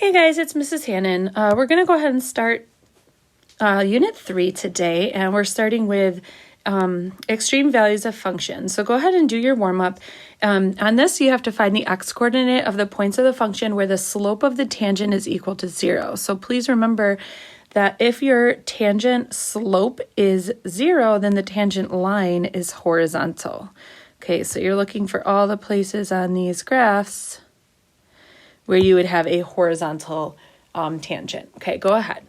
Hey guys, it's Mrs. Hannon. We're going to go ahead and start Unit 3 today, and we're starting with extreme values of functions. So go ahead and do your warm-up. On this, you have to find the x-coordinate of the points of the function where the slope of the tangent is equal to 0. So please remember that if your tangent slope is 0, then the tangent line is horizontal. Okay, so you're looking for all the places on these graphs where you would have a horizontal tangent. Okay, go ahead.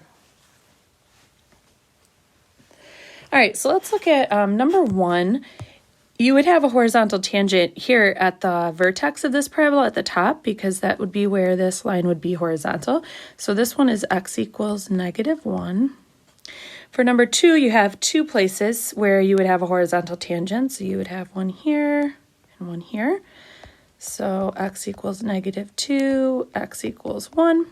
All right, so let's look at number 1. You would have a horizontal tangent here at the vertex of this parabola at the top, because that would be where this line would be horizontal. So this one is x equals -1. For number 2, you have 2 places where you would have a horizontal tangent. So you would have one here and one here. So x equals -2, x equals 1.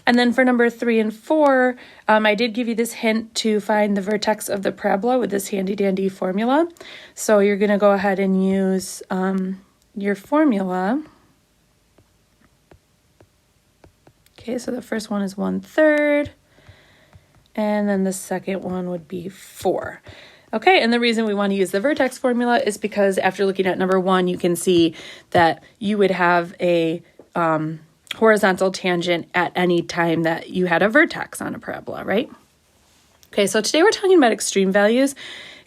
And then for number 3 and 4, I did give you this hint to find the vertex of the parabola with this handy-dandy formula. So you're going to go ahead and use your formula. Okay, so the first one is 1/3, and then the second one would be 4. Okay, and the reason we want to use the vertex formula is because after looking at number 1, you can see that you would have a horizontal tangent at any time that you had a vertex on a parabola, right? Okay, so today we're talking about extreme values.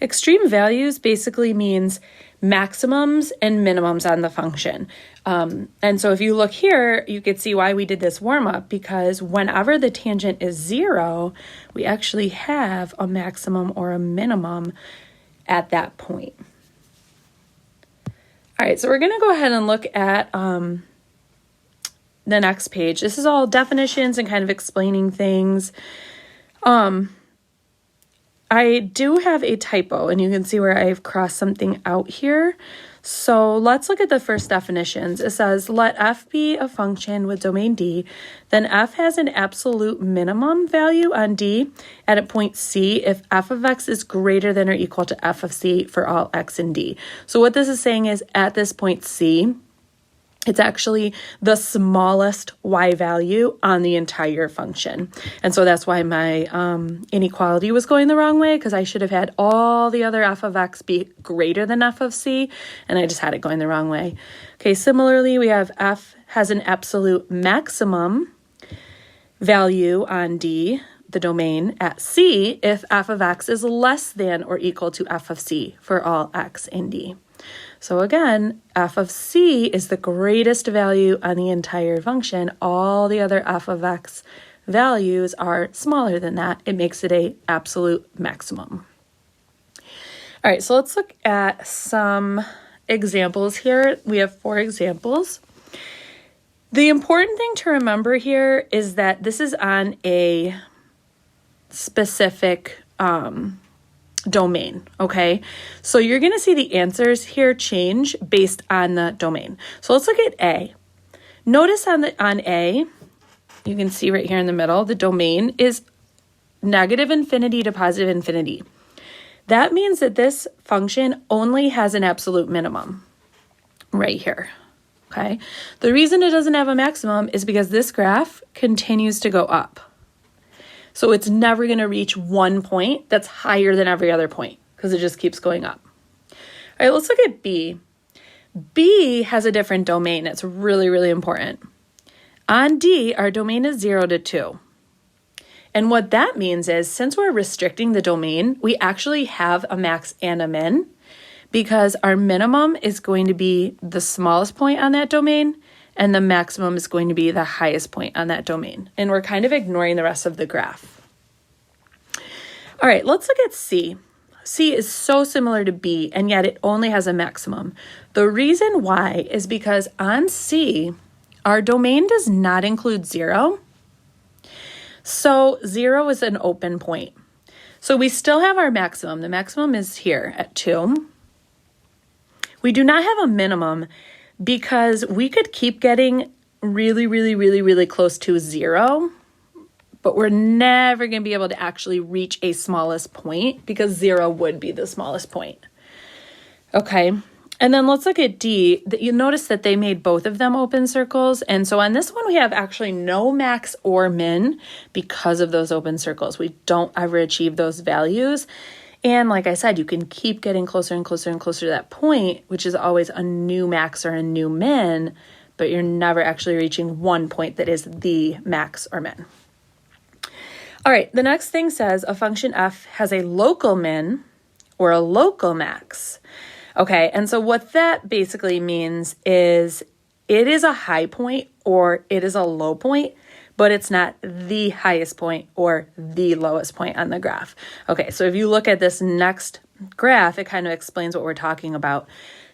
Extreme values basically means maximums and minimums on the function. And so if you look here, you could see why we did this warm-up, because whenever the tangent is 0, we actually have a maximum or a minimum at that point. All right, so we're going to go ahead and look at the next page. This is all definitions and kind of explaining things. I do have a typo, and you can see where I've crossed something out here. So let's look at the first definitions. It says, let f be a function with domain D, then f has an absolute minimum value on D at a point C if f of x is greater than or equal to f of C for all x in D. So what this is saying is at this point C, it's actually the smallest y value on the entire function. And so that's why my inequality was going the wrong way, because I should have had all the other f of x be greater than f of c, and I just had it going the wrong way. Okay, similarly, we have f has an absolute maximum value on D, the domain, at C if f of x is less than or equal to f of c for all x in D. So again, f of c is the greatest value on the entire function. All the other f of x values are smaller than that. It makes it an absolute maximum. All right, so let's look at some examples here. We have 4 examples. The important thing to remember here is that this is on a specific domain, okay? So you're going to see the answers here change based on the domain. So let's look at A. Notice on A, you can see right here in the middle, the domain is -infinity to +infinity. That means that this function only has an absolute minimum right here, okay? The reason it doesn't have a maximum is because this graph continues to go up. So it's never going to reach one point that's higher than every other point, because it just keeps going up. All right, let's look at B. B has a different domain. It's really, really important. On D, our domain is 0 to 2. And what that means is, since we're restricting the domain, we actually have a max and a min, because our minimum is going to be the smallest point on that domain, and the maximum is going to be the highest point on that domain. And we're kind of ignoring the rest of the graph. All right, let's look at C. C is so similar to B, and yet it only has a maximum. The reason why is because on C, our domain does not include 0. So 0 is an open point. So we still have our maximum. The maximum is here at 2. We do not have a minimum, because we could keep getting really, really, really, really close to 0, but we're never going to be able to actually reach a smallest point, because 0 would be the smallest point. Okay, And then let's look at D. You notice that they made both of them open circles. And so on this one, we have actually no max or min because of those open circles. We don't ever achieve those values. And like I said, you can keep getting closer and closer and closer to that point, which is always a new max or a new min, but you're never actually reaching one point that is the max or min. All right, the next thing says a function f has a local min or a local max. Okay, and so what that basically means is it is a high point or it is a low point, but it's not the highest point or the lowest point on the graph. Okay, so if you look at this next graph, it kind of explains what we're talking about.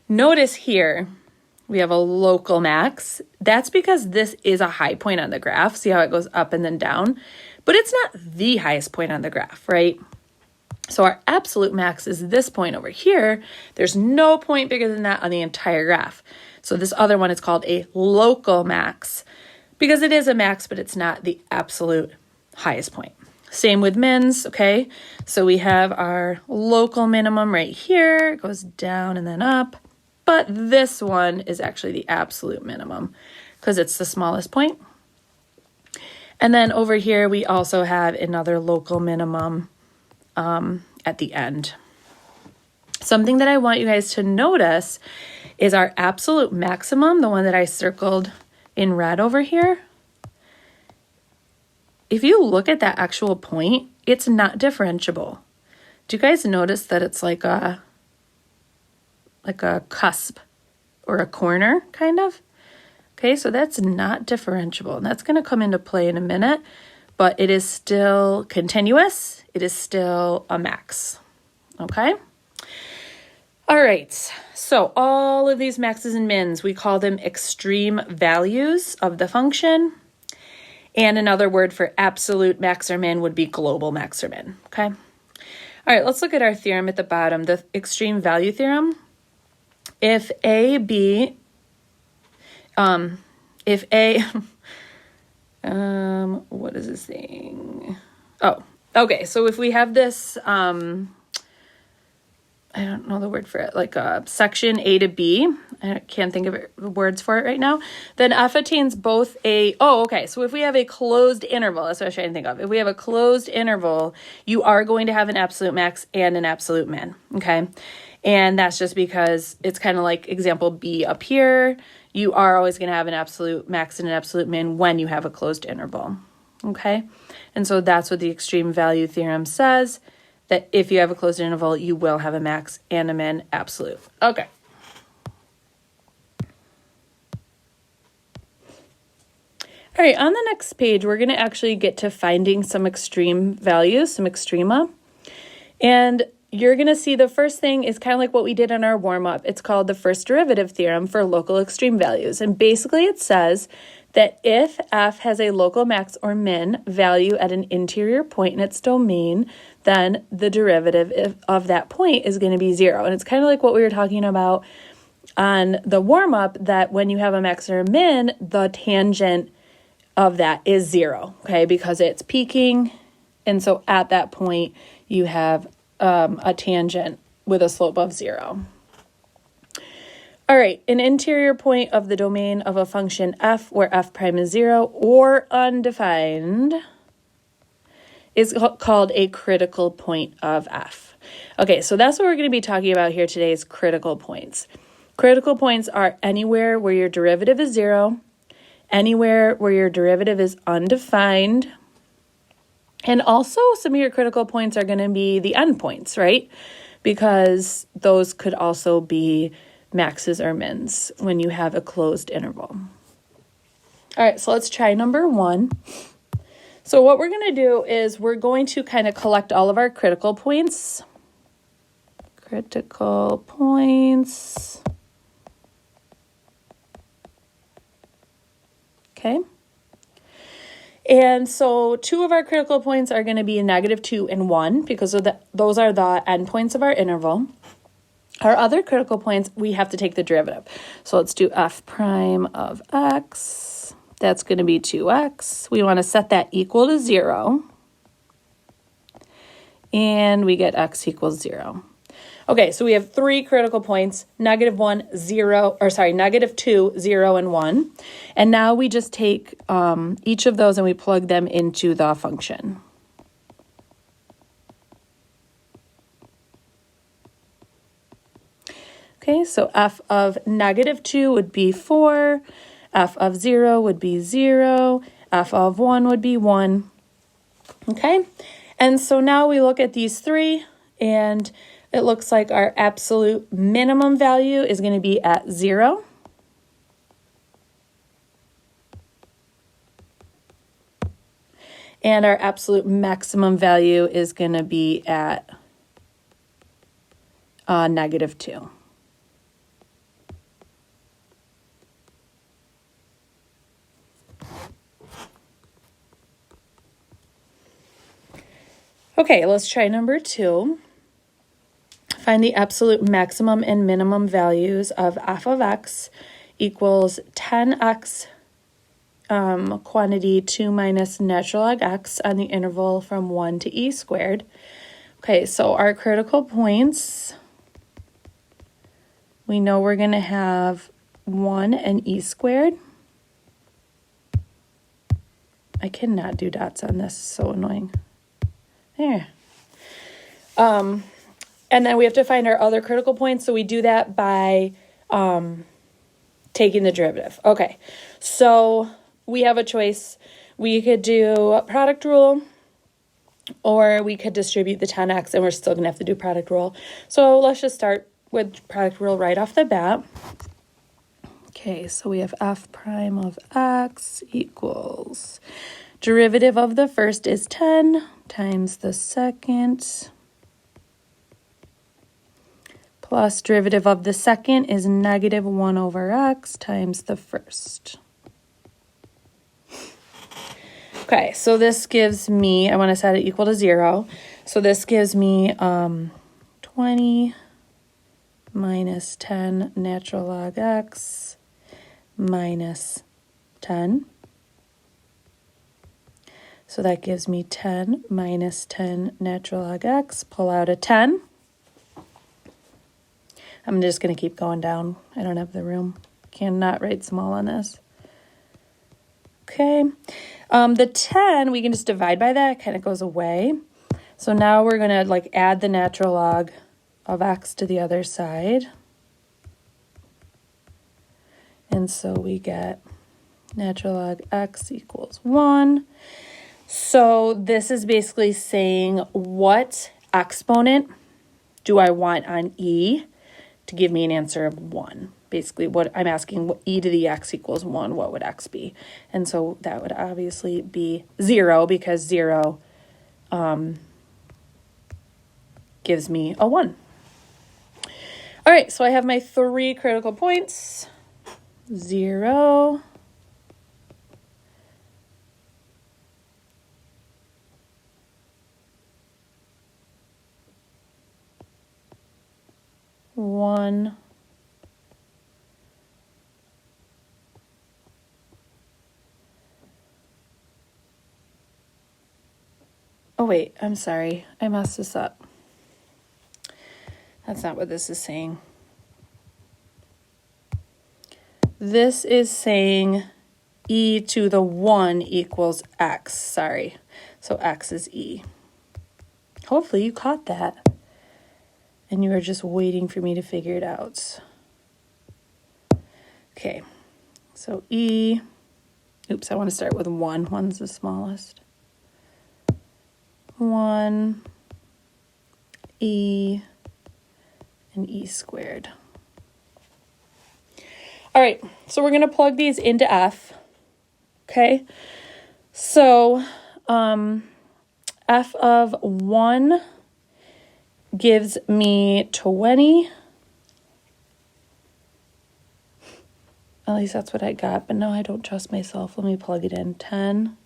Notice here, we have a local max. That's because this is a high point on the graph. See how it goes up and then down? But it's not the highest point on the graph, right? So our absolute max is this point over here. There's no point bigger than that on the entire graph. So this other one is called a local max because it is a max, but it's not the absolute highest point. Same with mins, okay? So we have our local minimum right here. It goes down and then up. But this one is actually the absolute minimum because it's the smallest point. And then over here, we also have another local minimum at the end. Something that I want you guys to notice is our absolute maximum, the one that I circled in red over here. If you look at that actual point, it's not differentiable. Do you guys notice that it's like a cusp or a corner, kind of? Okay, so that's not differentiable, and that's going to come into play in a minute, but it is still continuous. It is still a max, okay? All right, so all of these maxes and mins, we call them extreme values of the function, and another word for absolute max or min would be global max or min, okay? All right, let's look at our theorem at the bottom, the extreme value theorem. If A, B, what is this thing? Oh, okay. So if we have this, I don't know the word for it, like a section A to B, I can't think of words for it right now, then F attains both so if we have a closed interval, that's what I was trying to think of. If we have a closed interval, you are going to have an absolute max and an absolute min, okay? And that's just because it's kind of like example B up here. You are always going to have an absolute max and an absolute min when you have a closed interval, okay? And so that's what the extreme value theorem says, that if you have a closed interval, you will have a max and a min absolute. Okay. All right, on the next page, we're going to actually get to finding some extreme values, some extrema. And you're going to see the first thing is kind of like what we did in our warm-up. It's called the first derivative theorem for local extreme values. And basically it says that if f has a local max or min value at an interior point in its domain, then the derivative of that point is going to be 0. And it's kind of like what we were talking about on the warm-up, that when you have a max or a min, the tangent of that is 0, okay, because it's peaking. And so at that point, you have a tangent with a slope of 0. All right, an interior point of the domain of a function f where f prime is 0 or undefined is called a critical point of f. Okay, so that's what we're going to be talking about here today is critical points. Critical points are anywhere where your derivative is 0, anywhere where your derivative is undefined, and also some of your critical points are going to be the endpoints, right? Because those could also be maxes or mins when you have a closed interval. All right, so let's try number 1. So what we're going to do is we're going to kind of collect all of our critical points. Critical points. Okay. And so 2 of our critical points are going to be -2 and 1 because those are the endpoints of our interval. Our other critical points, we have to take the derivative. So let's do f prime of x. That's going to be 2x. We want to set that equal to 0. And we get x equals 0. Okay, so we have 3 critical points, -1, 0, or sorry, -2, 0, and 1. And now we just take each of those and we plug them into the function. Okay, so f of -2 would be 4, f of 0 would be 0, f of 1 would be 1. Okay, and so now we look at these 3, and it looks like our absolute minimum value is going to be at 0. And our absolute maximum value is going to be at -2. Okay, let's try number 2. Find the absolute maximum and minimum values of f of x equals 10x quantity 2 minus natural log x on the interval from 1 to e squared. Okay, so our critical points, we know we're going to have 1 and e squared. I cannot do dots on this, it's so annoying. There. And then we have to find our other critical points, so we do that by taking the derivative. Okay, so we have a choice. We could do product rule, or we could distribute the 10x, and we're still going to have to do product rule. So let's just start with product rule right off the bat. Okay, so we have f prime of x equals, derivative of the first is 10 times the second, plus derivative of the second is -1 over x times the first. Okay, so this gives me, I want to set it equal to 0. So this gives me 20 minus 10 natural log x minus 10. So that gives me 10 minus 10 natural log x. Pull out a 10. I'm just going to keep going down. I don't have the room. Cannot write small on this. Okay. The 10, we can just divide by that. It kind of goes away. So now we're going to add the natural log of x to the other side. And so we get natural log x equals 1. So this is basically saying what exponent do I want on e to give me an answer of 1. Basically, what I'm asking, what e to the x equals 1, what would x be? And so that would obviously be 0, because 0 gives me a 1. All right, so I have my 3 critical points. 0, 1, oh wait, I'm sorry, I messed this up. That's not what this is saying. This is saying e to the 1 equals x, sorry. So x is e. Hopefully you caught that. And you are just waiting for me to figure it out. Okay, so e, oops, I want to start with 1. 1's the smallest. 1, e, and e squared. All right, so we're going to plug these into f. Okay, so f of 1 gives me 20. At least that's what I got, but no, I don't trust myself. Let me plug it in. 10,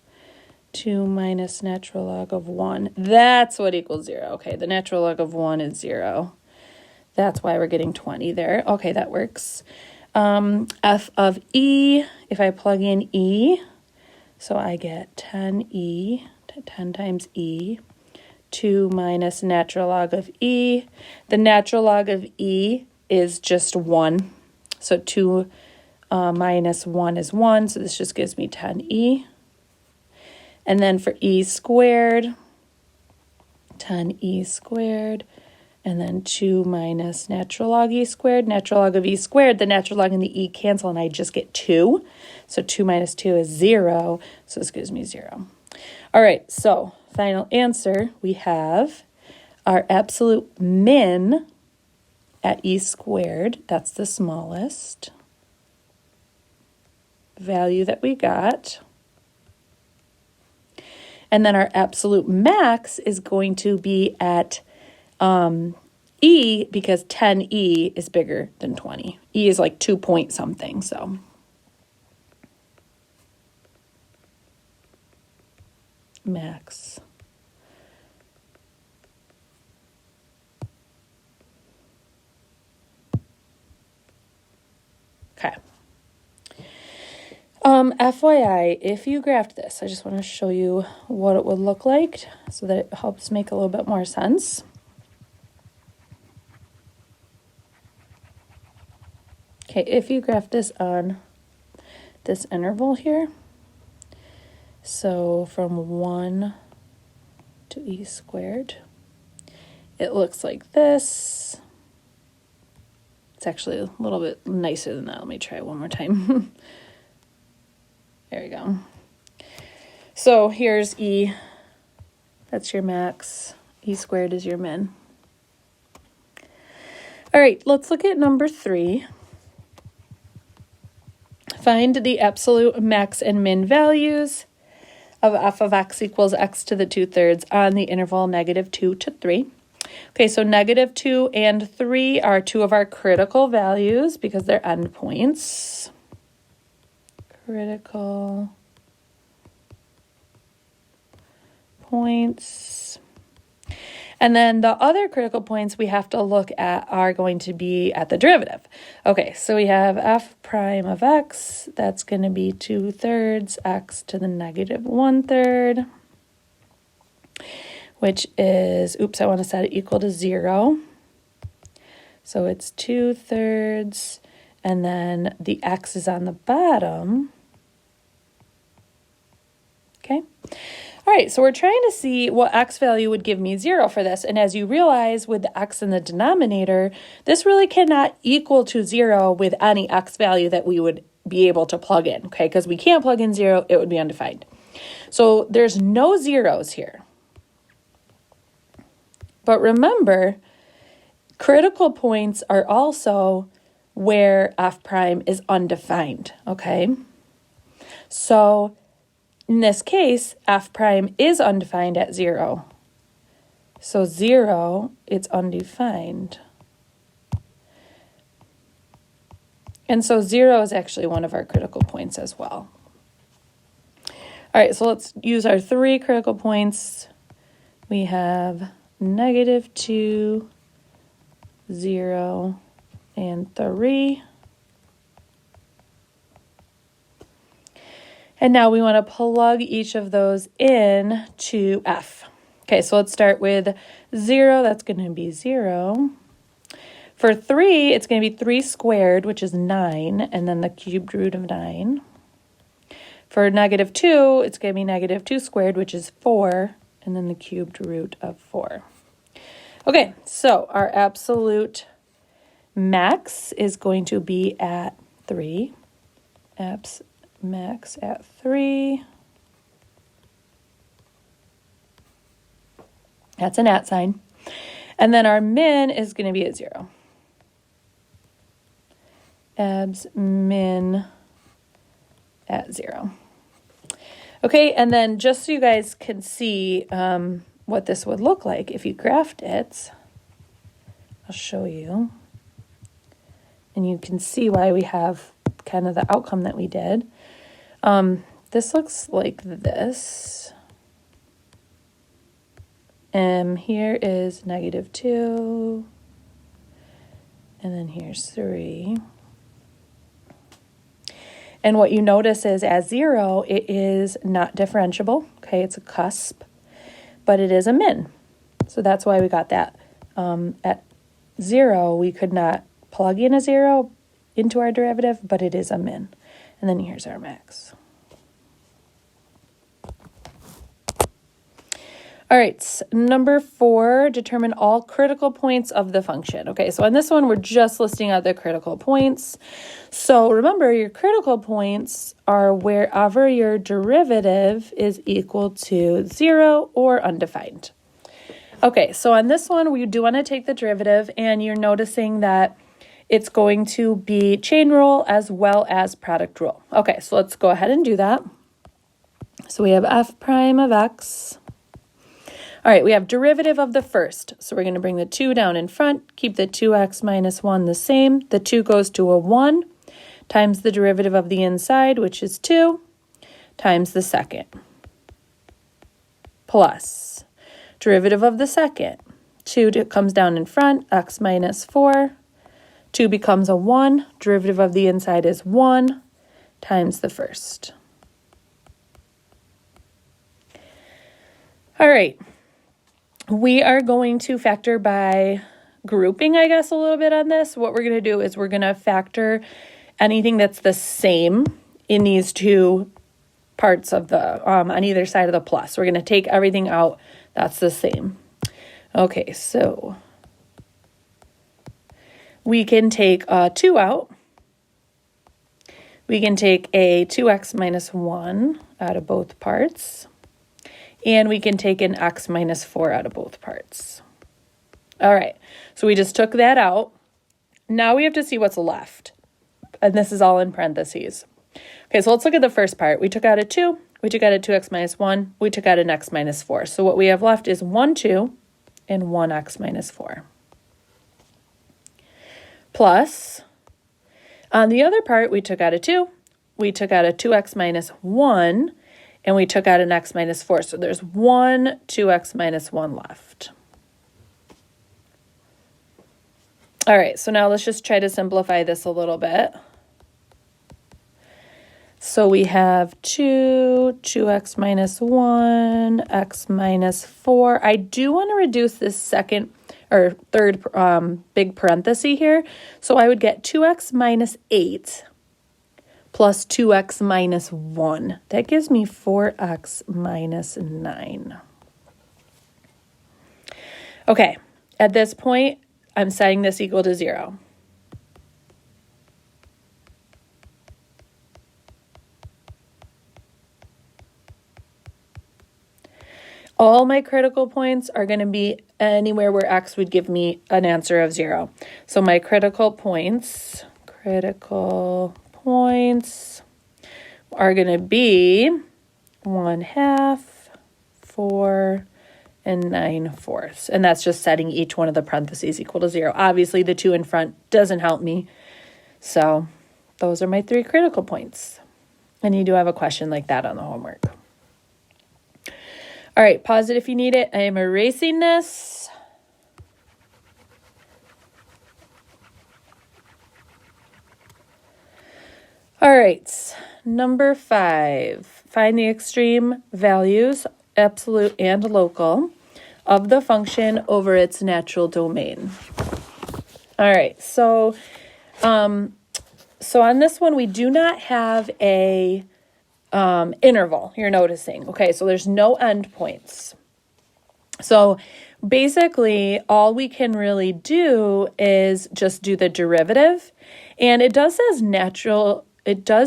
2 minus natural log of 1. That's what equals 0. Okay, the natural log of 1 is 0. That's why we're getting 20 there. Okay, that works. F of e, if I plug in e, so I get 10e, 10 times e, 2 minus natural log of e. The natural log of e is just 1. So 2 minus 1 is 1, so this just gives me 10e. And then for e squared, 10e squared, and then 2 minus natural log e squared. Natural log of e squared, the natural log and the e cancel, and I just get 2. So 2 minus 2 is 0, so this gives me 0. All right, so final answer, we have our absolute min at e squared. That's the smallest value that we got. And then our absolute max is going to be at E, because 10E is bigger than 20. E is like 2 point something, so. Max. Okay. FYI, if you graphed this, I just want to show you what it would look like so that it helps make a little bit more sense. Okay, if you graph this on this interval here, so from 1 to e squared, it looks like this. It's actually a little bit nicer than that. Let me try one more time. There we go. So here's E. That's your max. E squared is your min. All right, let's look at number 3. Find the absolute max and min values of f of x equals x to the 2/3 on the interval -2 to 3. Okay, so -2 and 3 are 2 of our critical values because they're endpoints. Critical points. And then the other critical points we have to look at are going to be at the derivative. Okay, so we have f prime of x, that's going to be 2/3 x to the -1/3, which is, oops, I want to set it equal to 0. So it's 2/3, and then the x is on the bottom. Okay. All right, so we're trying to see what x value would give me 0 for this. And as you realize, with the x in the denominator, this really cannot equal to 0 with any x value that we would be able to plug in, okay? Because we can't plug in 0, it would be undefined. So there's no zeros here. But remember, critical points are also where f prime is undefined, okay? So in this case, f prime is undefined at 0. So 0, it's undefined. And so 0 is actually one of our critical points as well. All right, so let's use our 3 critical points. We have -2, 0, and 3. And now we want to plug each of those in to f. Okay, so let's start with 0. That's going to be 0. For 3, it's going to be 3 squared, which is 9, and then the cubed root of 9. For -2, it's going to be -2 squared, which is 4, and then the cubed root of 4. Okay, so our absolute max is going to be at 3. Max at 3. That's an at sign. And then our min is going to be at 0. Abs min at 0. Okay, and then just so you guys can see what this would look like if you graphed it, I'll show you. And you can see why we have kind of the outcome that we did. This looks like this. Here is -2, and then here's 3. And what you notice is at 0, it is not differentiable. Okay, it's a cusp, but it is a min. So that's why we got that. At 0, we could not plug in a 0 into our derivative, but it is a min. And then here's our max. All right, number 4, determine all critical points of the function. Okay, so on this one, we're just listing out the critical points. So remember, your critical points are wherever your derivative is equal to 0 or undefined. Okay, so on this one, we do want to take the derivative, and you're noticing that it's going to be chain rule as well as product rule. Okay, so let's go ahead and do that. So we have f prime of x. All right, we have derivative of the first. So we're going to bring the 2 down in front, keep the 2x minus 1 the same. The 2 goes to a 1 times the derivative of the inside, which is 2, times the second. Plus derivative of the second. 2 comes down in front, x minus 4. 2 becomes a 1. Derivative of the inside is 1 times the first. All right. We are going to factor by grouping, I guess, a little bit on this. What we're going to do is we're going to factor anything that's the same in these two parts of the, on either side of the plus. We're going to take everything out that's the same. Okay, so we can take 2 out. We can take a 2x minus 1 out of both parts. And we can take an x minus 4 out of both parts. All right, so we just took that out. Now we have to see what's left. And this is all in parentheses. Okay, so let's look at the first part. We took out a 2. We took out a 2x minus 1. We took out an x minus 4. So what we have left is 1, 2, and 1x minus 4. Plus, on the other part, we took out a 2. We took out a 2x minus 1. And we took out an x minus 4. So there's 1, 2x minus 1 left. All right, so now let's just try to simplify this a little bit. So we have 2x minus 1, x minus 4. I do want to reduce this second or third big parenthesis here. So I would get 2x minus 8 plus 2x minus 1. That gives me 4x minus 9. Okay, at this point, I'm setting this equal to 0. All my critical points are going to be anywhere where x would give me an answer of 0. So my critical points are going to be 1/2, 4, and 9/4. And that's just setting each one of the parentheses equal to 0. Obviously, the 2 in front doesn't help me. So those are my 3 critical points. And you do have a question like that on the homework. All right, pause it if you need it. I am erasing this. All right, number 5, find the extreme values, absolute and local, of the function over its natural domain. All right, so on this one, we do not have a interval, you're noticing. Okay, so there's no endpoints. So basically, all we can really do is just do the derivative, and it does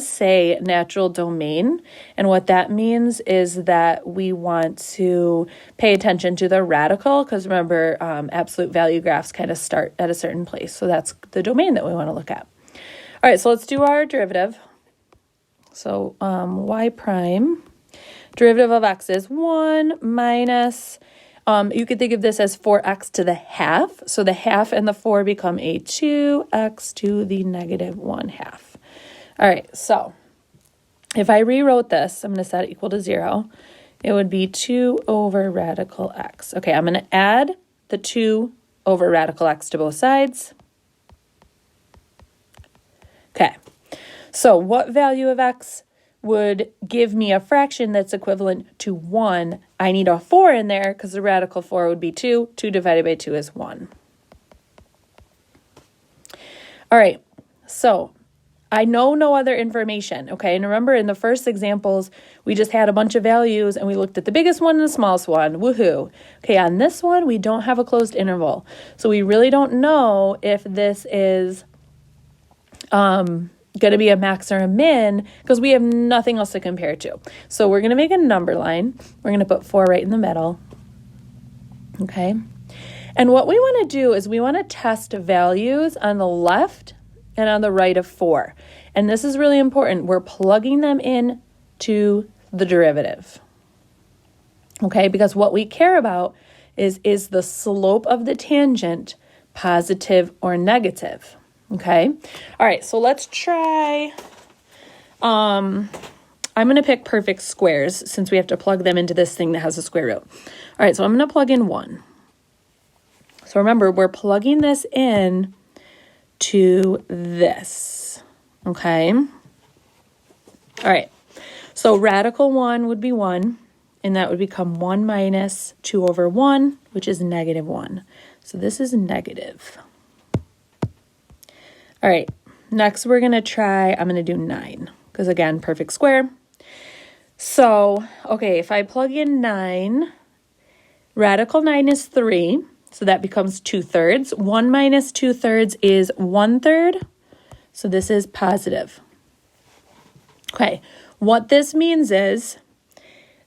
say natural domain, and what that means is that we want to pay attention to the radical, because remember, absolute value graphs kind of start at a certain place, so that's the domain that we want to look at. All right, so let's do our derivative. So y prime, derivative of x is 1 minus, you could think of this as 4x to the half, so the half and the 4 become a 2x to the negative 1/2. All right, so if I rewrote this, I'm going to set it equal to 0. It would be 2 over radical x. Okay, I'm going to add the 2 over radical x to both sides. Okay, so what value of x would give me a fraction that's equivalent to 1. I need a 4 in there because the radical 4 would be 2. 2 divided by 2 is 1. All right, so I know no other information, okay? And remember, in the first examples, we just had a bunch of values and we looked at the biggest one and the smallest one. Woohoo. Okay, on this one, we don't have a closed interval. So we really don't know if this is going to be a max or a min because we have nothing else to compare to. So we're going to make a number line. We're going to put 4 right in the middle, okay? And what we want to do is we want to test values on the left and on the right of 4. And this is really important. We're plugging them in to the derivative. Okay, because what we care about is the slope of the tangent positive or negative? Okay. All right, so let's try, I'm going to pick perfect squares since we have to plug them into this thing that has a square root. All right, so I'm going to plug in 1. So remember, we're plugging this in to this, okay? All right, so radical 1 would be 1, and that would become 1 minus 2 over 1, which is negative 1. So this is negative. All right, next we're going to try, I'm going to do 9, because again, perfect square. So, okay, if I plug in 9, radical 9 is 3. So that becomes 2/3. 1 minus 2/3 is 1/3. So this is positive. Okay, what this means is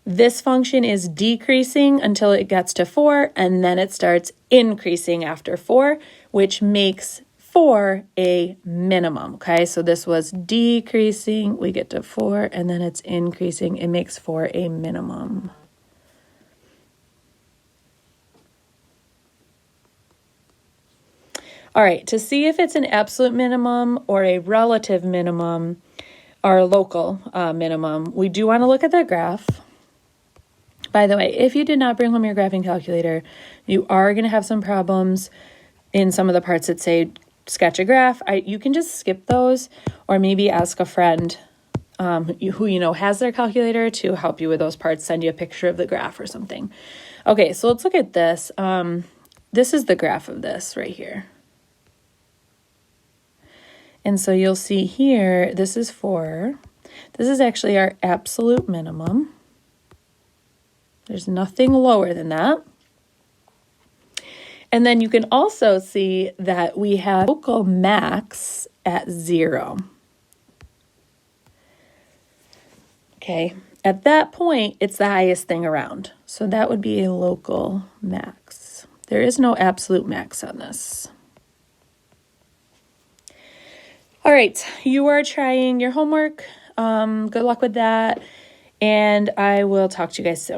this function is decreasing until it gets to 4, and then it starts increasing after 4, which makes 4 a minimum. Okay, so this was decreasing, we get to 4, and then it's increasing. It makes 4 a minimum. All right, to see if it's an absolute minimum or a relative minimum or a local minimum, we do want to look at the graph. By the way, if you did not bring home your graphing calculator, you are going to have some problems in some of the parts that say sketch a graph. You can just skip those or maybe ask a friend who you know has their calculator to help you with those parts, send you a picture of the graph or something. Okay, so let's look at this. This is the graph of this right here. And so you'll see here, this is 4. This is actually our absolute minimum. There's nothing lower than that. And then you can also see that we have local max at 0. Okay, at that point, it's the highest thing around. So that would be a local max. There is no absolute max on this. All right, you are trying your homework. Good luck with that, and I will talk to you guys soon.